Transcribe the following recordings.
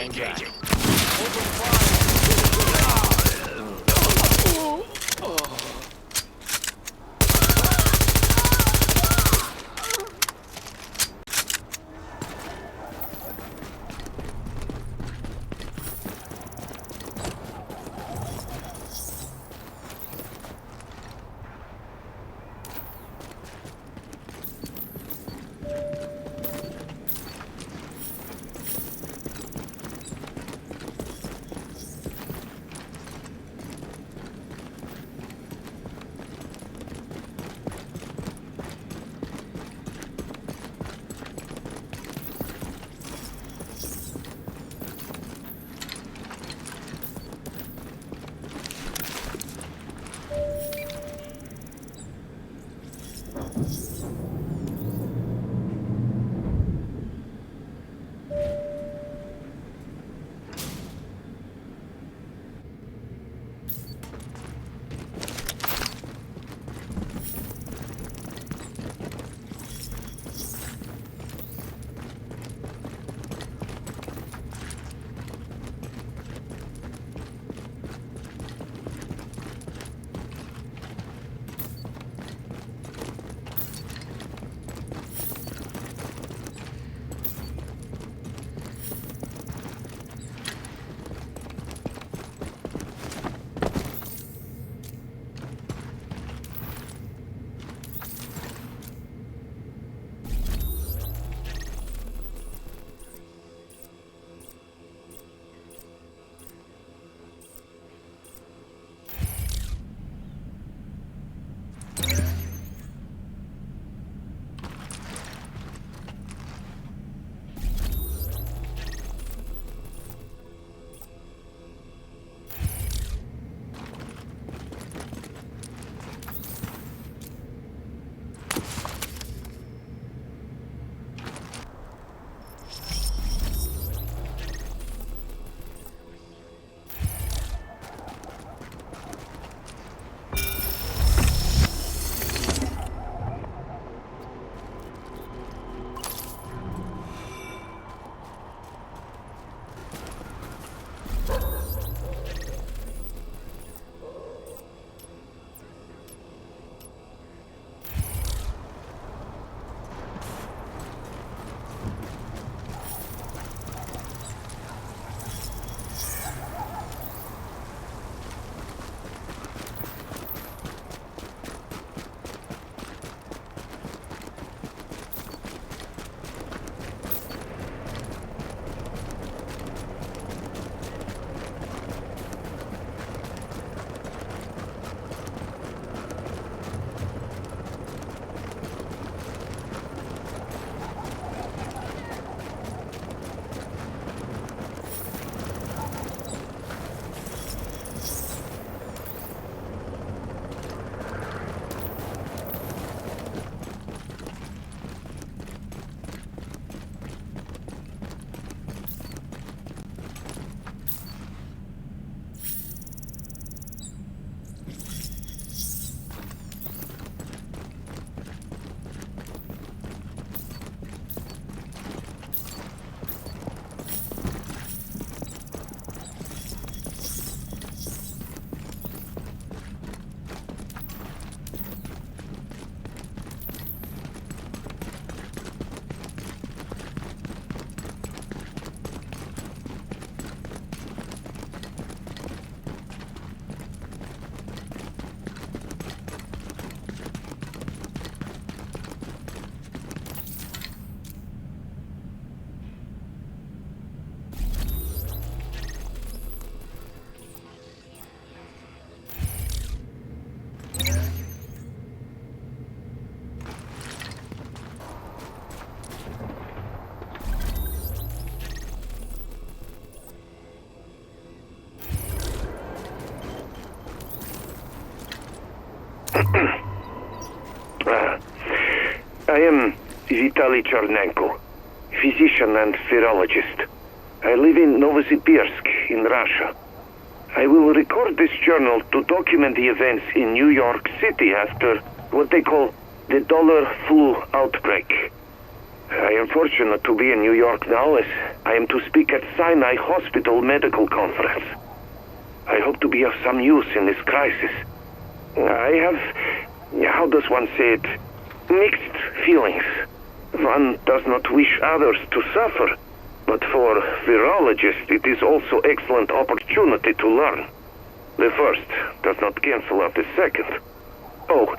Engaging. I am Vitaly Chernenko, physician and virologist. I live in Novosibirsk in Russia. I will record this journal to document the events in New York City after what they call the dollar flu outbreak. I am fortunate to be in New York now as I am to speak at Sinai Hospital Medical Conference. I hope to be of some use in this crisis. I have, how does one say it, mixed feelings. One does not wish others to suffer, but for virologists it is also excellent opportunity to learn. The first does not cancel out the second. Oh,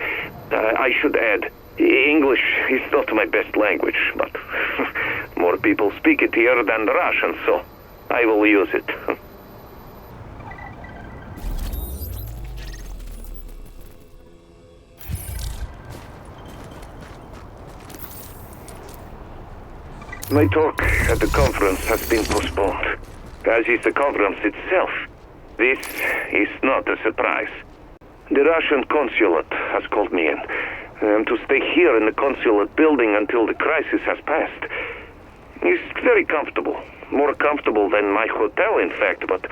I should add, English is not my best language, but more people speak it here than Russian, so I will use it. My talk at the conference has been postponed, as is the conference itself. This is not a surprise. The Russian consulate has called me in. I am to stay here in the consulate building until the crisis has passed. It's very comfortable. More comfortable than my hotel, in fact, but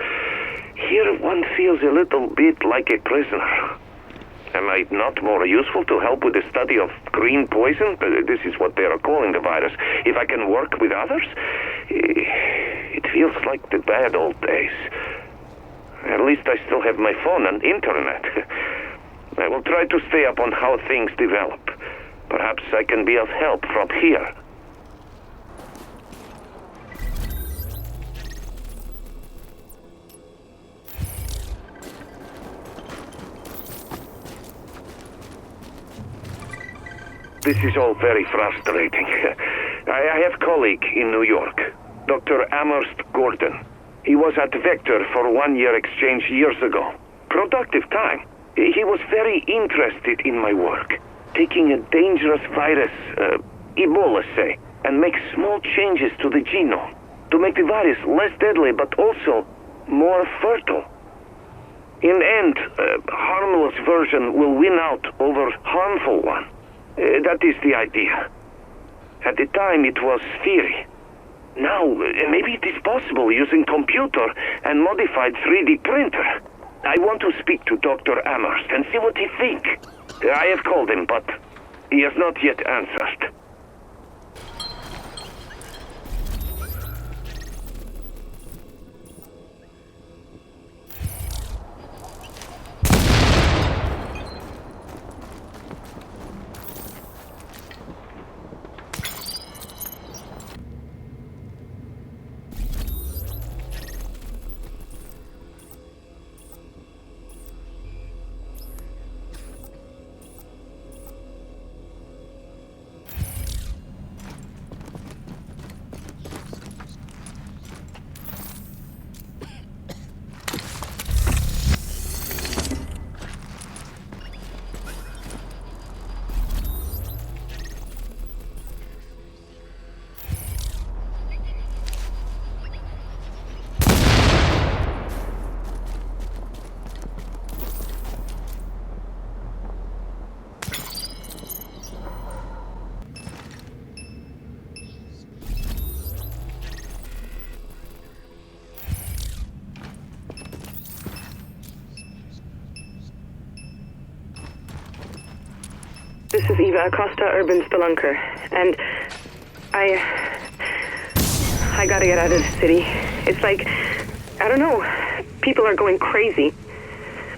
here one feels a little bit like a prisoner. Am I not more useful to help with the study of green poison? This is what they are calling the virus. If I can work with others? It feels like the bad old days. At least I still have my phone and internet. I will try to stay up on how things develop. Perhaps I can be of help from here. This is all very frustrating. I have a colleague in New York, Dr. Amherst Gordon. He was at Vector for a one-year exchange years ago. Productive time. He was very interested in my work, taking a dangerous virus, Ebola say, and make small changes to the genome to make the virus less deadly but also more fertile. In the end, a harmless version will win out over harmful one. That is the idea. At the time it was theory. Now, maybe it is possible using computer and modified 3D printer. I want to speak to Dr. Amherst and see what he thinks. I have called him, but he has not yet answered. This is Eva Acosta, Urban Spelunker, and I gotta get out of the city. It's like, I don't know, people are going crazy.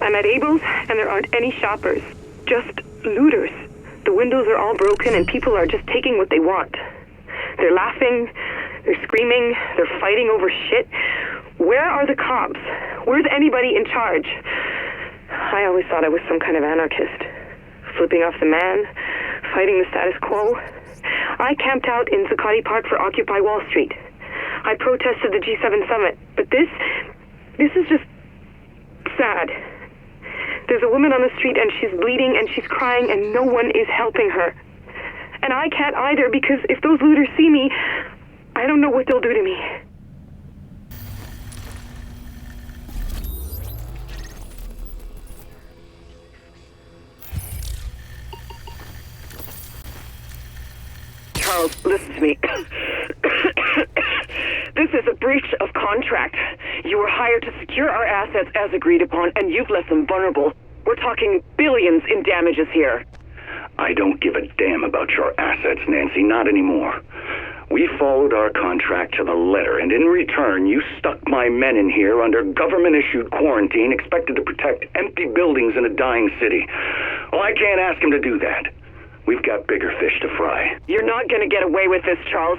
I'm at Abel's, and there aren't any shoppers, just looters. The windows are all broken, and people are just taking what they want. They're laughing, they're screaming, they're fighting over shit. Where are the cops? Where's anybody in charge? I always thought I was some kind of anarchist. Flipping off the man, fighting the status quo. I camped out in Zuccotti Park for Occupy Wall Street. I protested the G7 summit, but this is just sad. There's a woman on the street and she's bleeding and she's crying and no one is helping her. And I can't either because if those looters see me, I don't know what they'll do to me. Charles, listen to me. This is a breach of contract. You were hired to secure our assets as agreed upon, and you've left them vulnerable. We're talking billions in damages here. I don't give a damn about your assets, Nancy, not anymore. We followed our contract to the letter, and in return, you stuck my men in here under government-issued quarantine, expected to protect empty buildings in a dying city. Well, I can't ask him to do that. We've got bigger fish to fry. You're not gonna get away with this, Charles.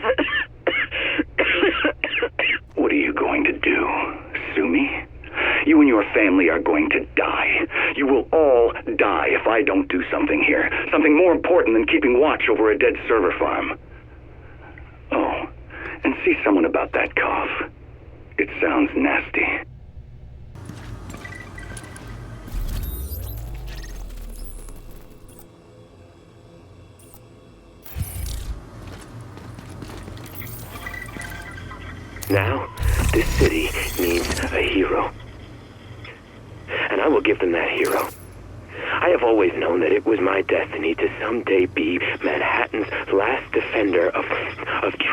What are you going to do? Sue me? You and your family are going to die. You will all die if I don't do something here. Something more important than keeping watch over a dead server farm. Oh, and see someone about that cough. It sounds nasty. Now, this city needs a hero. And I will give them that hero. I have always known that it was my destiny to someday be Manhattan's last defender of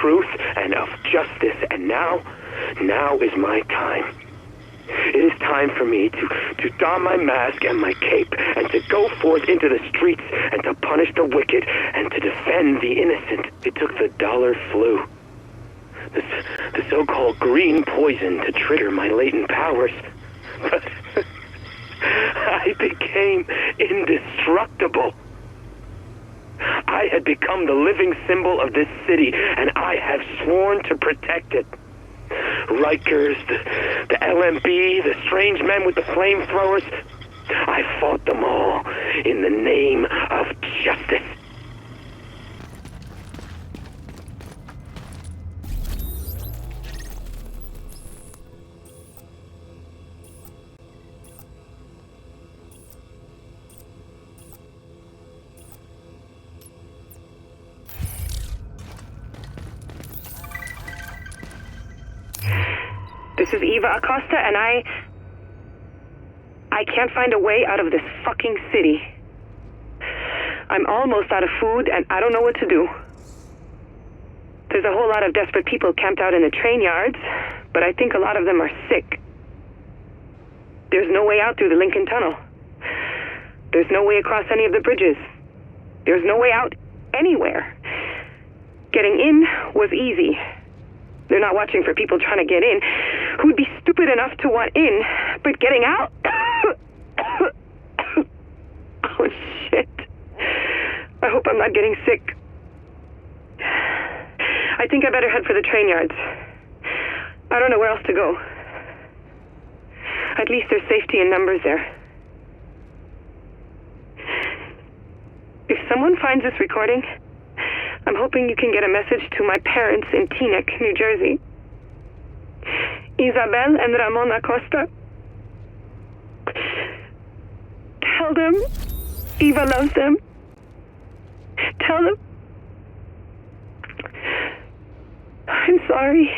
truth and of justice, and now is my time. It is time for me to don my mask and my cape and to go forth into the streets and to punish the wicked and to defend the innocent. It took the dollar flu, the so-called green poison to trigger my latent powers. But I became indestructible. I had become the living symbol of this city, and I have sworn to protect it. Rikers, the LMB, the strange men with the flamethrowers, I fought them all in the name of justice. This is Eva Acosta, and I can't find a way out of this fucking city. I'm almost out of food, and I don't know what to do. There's a whole lot of desperate people camped out in the train yards, but I think a lot of them are sick. There's no way out through the Lincoln Tunnel. There's no way across any of the bridges. There's no way out anywhere. Getting in was easy. They're not watching for people trying to get in who'd be stupid enough to want in, but getting out? Oh, shit. I hope I'm not getting sick. I think I better head for the train yards. I don't know where else to go. At least there's safety in numbers there. If someone finds this recording, I'm hoping you can get a message to my parents in Teaneck, New Jersey. Isabel and Ramon Acosta. Tell them Eva loves them. Tell them I'm sorry.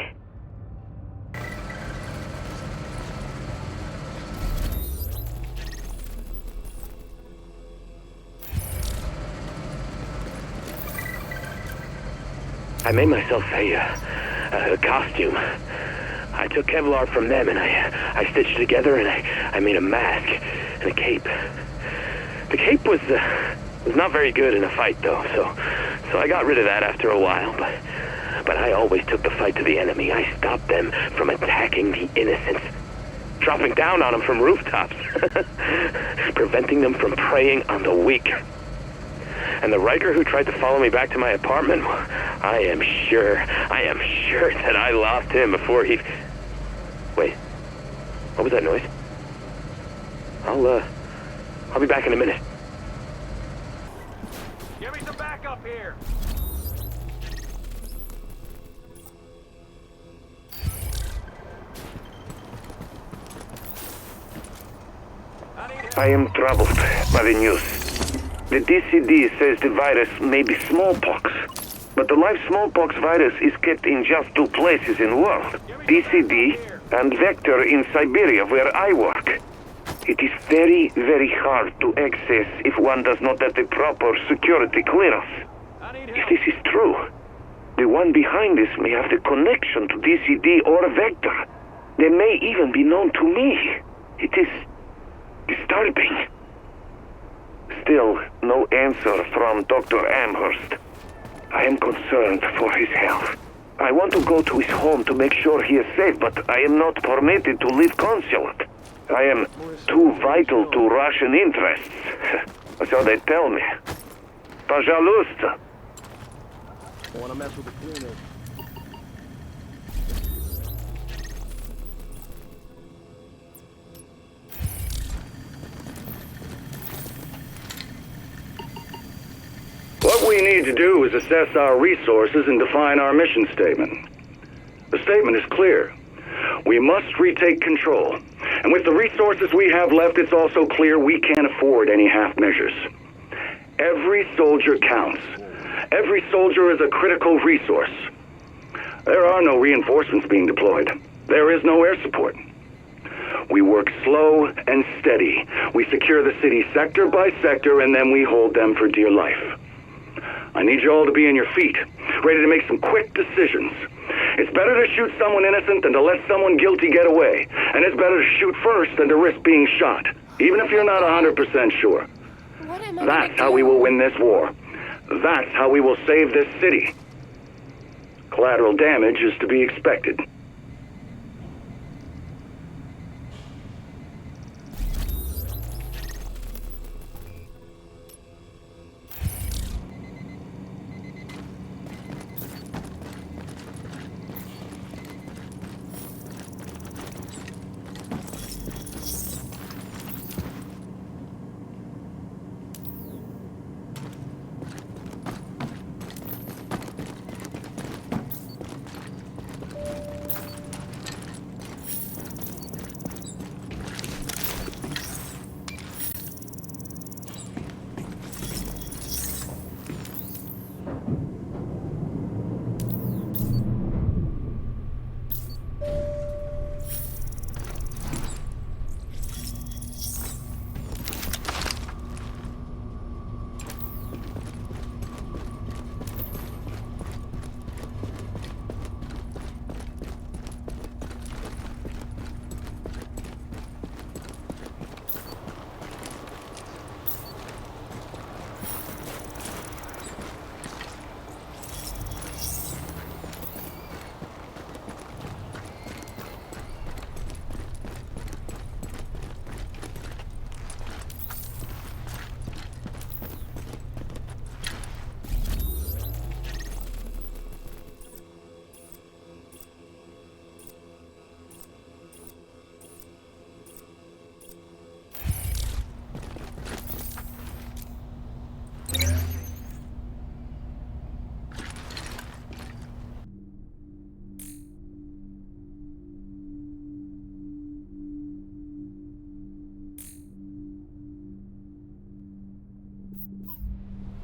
I made myself a costume. I took Kevlar from them and I stitched it together and I made a mask and a cape. The cape was not very good in a fight though, so I got rid of that after a while, but I always took the fight to the enemy. I stopped them from attacking the innocents, dropping down on them from rooftops, preventing them from preying on the weak. And the Riker who tried to follow me back to my apartment, I am sure that I lost him before he... Wait, what was that noise? I'll be back in a minute. Give me some backup here. I am troubled by the news. The DCD says the virus may be smallpox, but the live smallpox virus is kept in just two places in the world, DCD and Vector in Siberia, where I work. It is very, very hard to access if one does not have the proper security clearance. If this is true, The one behind this may have the connection to DCD or Vector. They may even be known to me. It is disturbing. Still, no answer from Dr. Amherst. I am concerned for his health. I want to go to his home to make sure he is safe, but I am not permitted to leave consulate. I am too vital to Russian interests. So they tell me. Пожалуйста. Wanna mess with the cleaners? What we need to do is assess our resources and define our mission statement. The statement is clear. We must retake control. And with the resources we have left, it's also clear we can't afford any half measures. Every soldier counts. Every soldier is a critical resource. There are no reinforcements being deployed. There is no air support. We work slow and steady. We secure the city sector by sector, and then we hold them for dear life. I need you all to be on your feet, ready to make some quick decisions. It's better to shoot someone innocent than to let someone guilty get away. And it's better to shoot first than to risk being shot, even if you're not 100% sure. That's how we will win this war. That's how we will save this city. Collateral damage is to be expected.